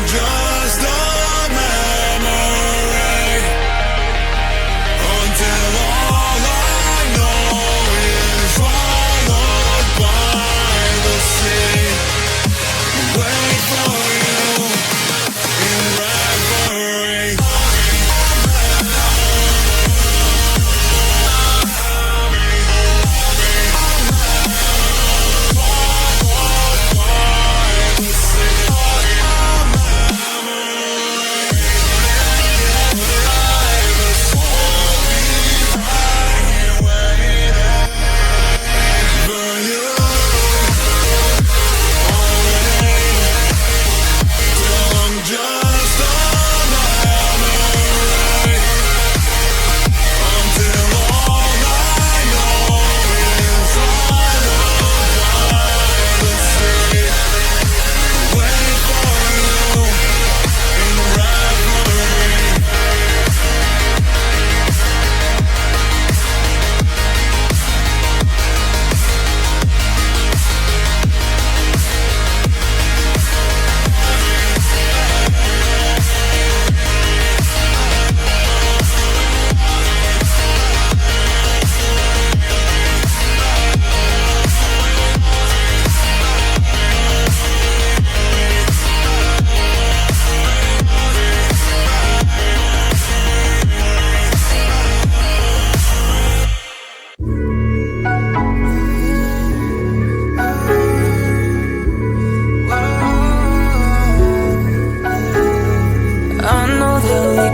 just a memory until all I know is followed by the sea. Wait for you in reverie.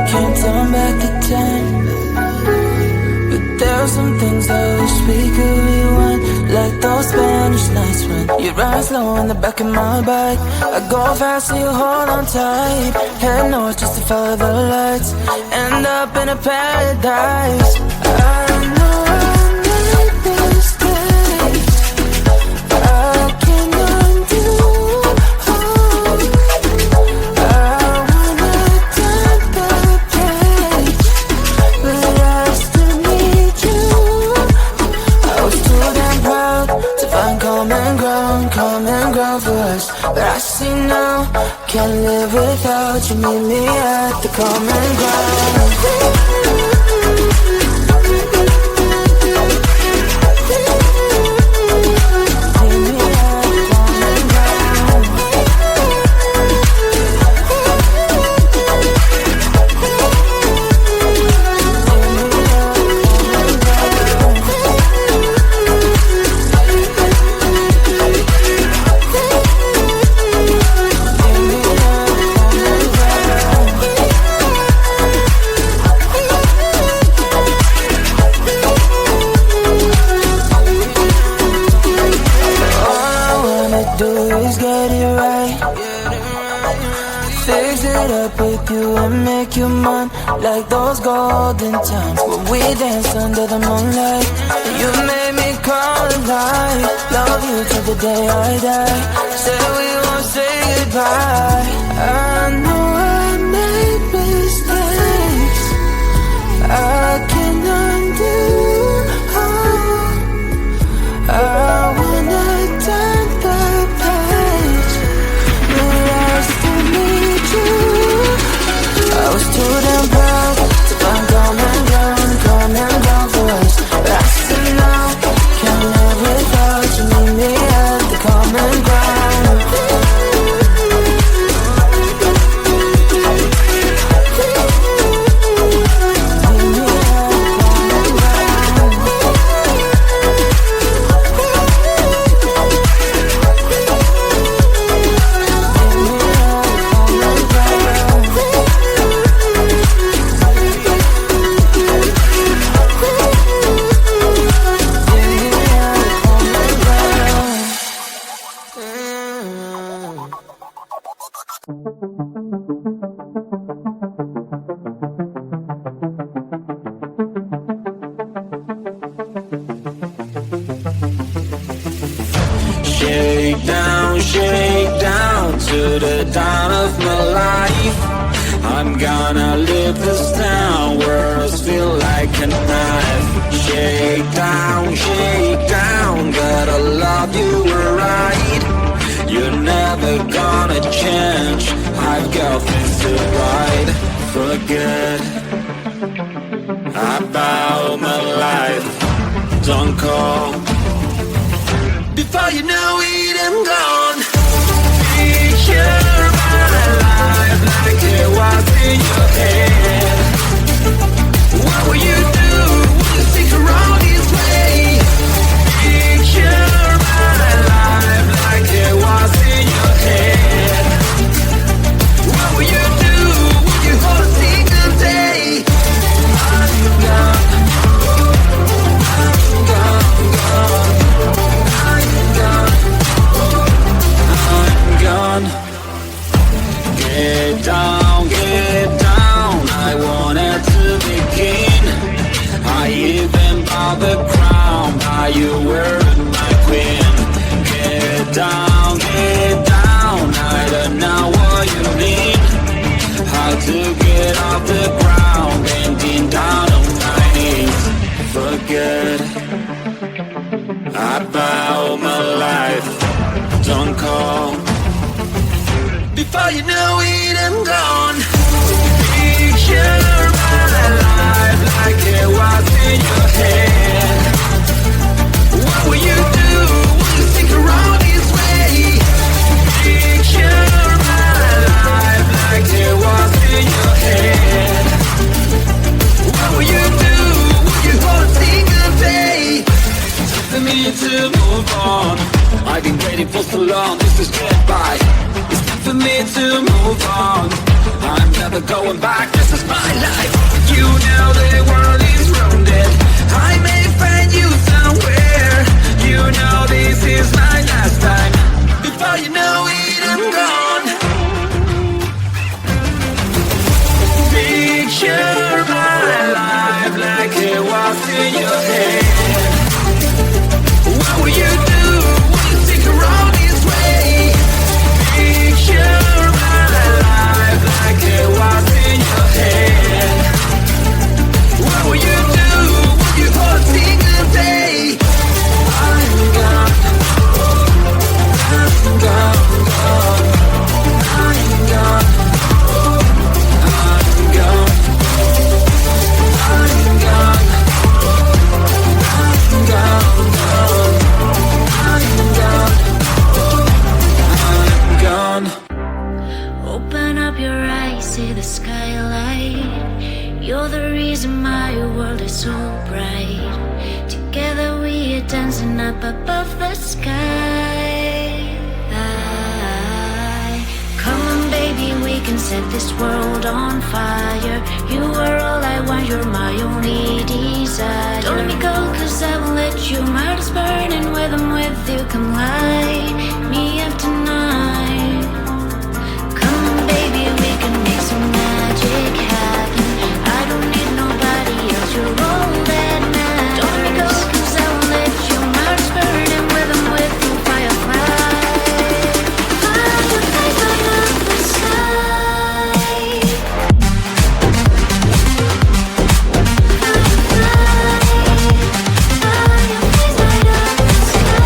Can't turn back the time, but there are some things I wish we could rewind, like those Spanish nights when you ride slow in the back of my bike. I go fast so you hold on tight, head north just to follow the lights, end up in a paradise. I know I made mistakes, I can undo. Common ground for us, but I see now, can't live without you. Meet me at the common ground. With you and make you mine, like those golden times when we danced under the moonlight. You made me come alive, love you till the day I die. Say we won't say goodbye. I know I made mistakes, I can undo. I wanna turn the page, but I still need you. I was too damn proud to find common ground for us, but I see now, can't live without you. Meet me at the common ground. Shake down to the dawn of my life. I'm gonna live this down, words feel like a knife. Shake down, gotta love you right. You're never gonna change, I I've got things to write. Forget about my life. Don't call before you know it, I'm gone. Picture my life like it was in your head. What will you do when you stick around this way? Picture my life like it was in your head. What will you do when you hold a single day? I'm gone, I'm gone, gone. I'm gone. Get down, get down. I wanted to begin. I even bought the crown, but you weren't my queen. Get down, get down. I don't know what you mean. How to get off the ground, bending down on my knees. Forget about my life. Don't call before you know it, I'm gone. Picture my life like it was in your head. What will you do when you stick around this way? Picture my life like it was in your head. What will you do when you hold a single day? For me to move on, I've been waiting for so long, this is goodbye. It's time for me to move on. I'm never going back, this is my life. You know the world is rounded. I may find you somewhere. You know this is my last time. Before you know it, I'm gone. Picture my life like it was in your head. What will you do when you stick around this way? Picture my life like it was in your head. What will you do when you hold a single day? I'm gone, I'm gone, gone. I'm gone, I'm gone, I'm gone, I'm gone, gone. Open up your eyes, see the skylight. You're the reason my world is so bright. Together we are dancing up above the sky. Come on baby, we can set this world on fire. You are all I want, you're my only desire. Don't let me go, cause I won't let you. My heart is burning with I'm with you. Come light me up tonight. Come on baby, we can make some magic happen. I don't need nobody else, you're all that matters. Don't let me go, cause I won't let you. My heart is burning with I'm with you. Firefly, fireflies light up the sky. Fireflies light up the sky.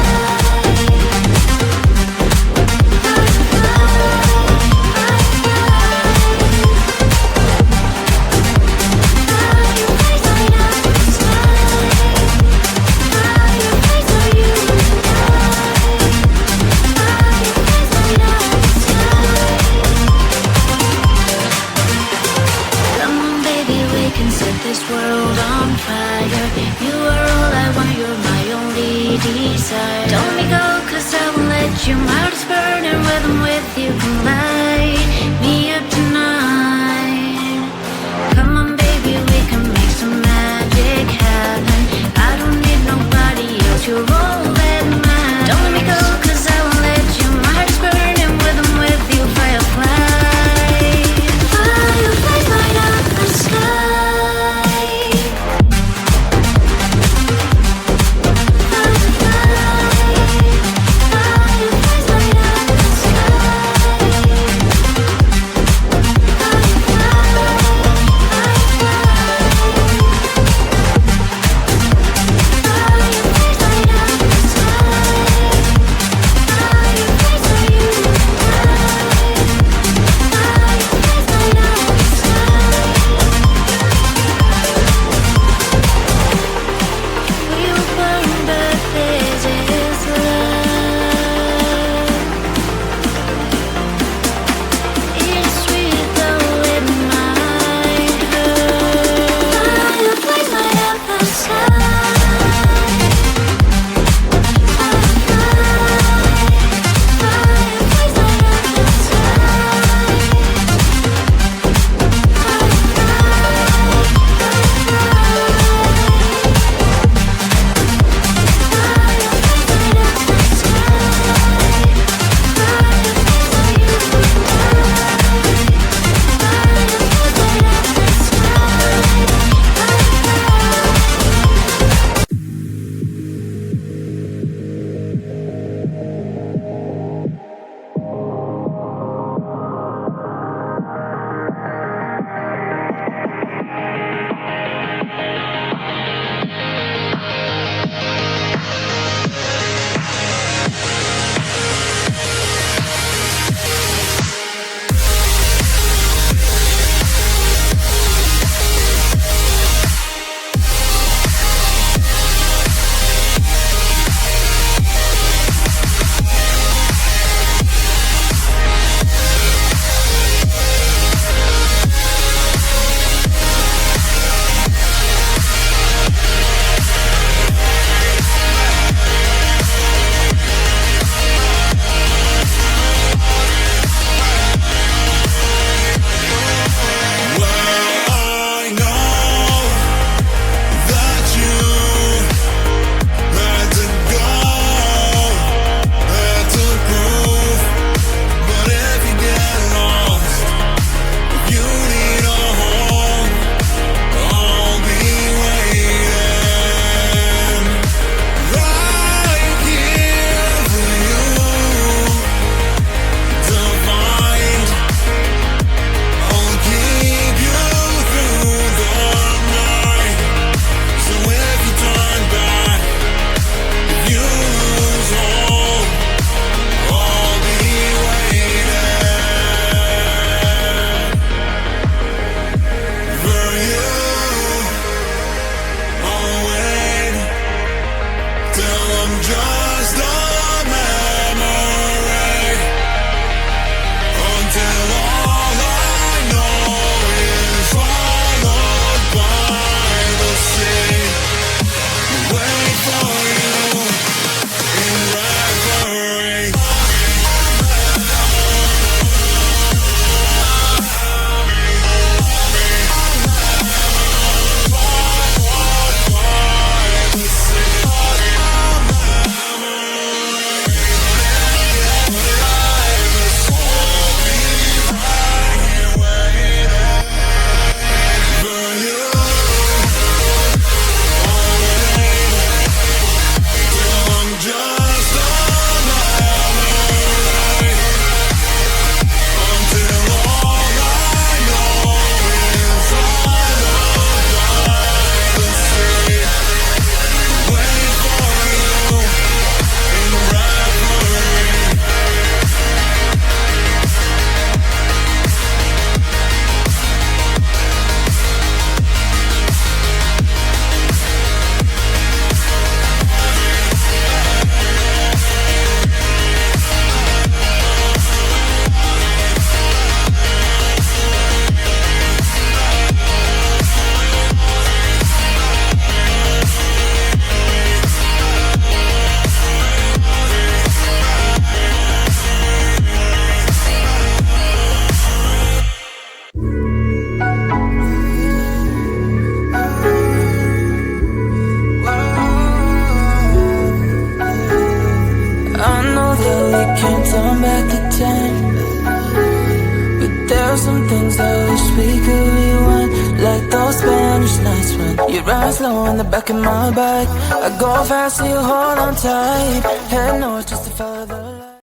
some things that I wish we could rewind, like those Spanish nights when you rise low in the back of my bike. I go fast so you hold on tight, head north just to follow the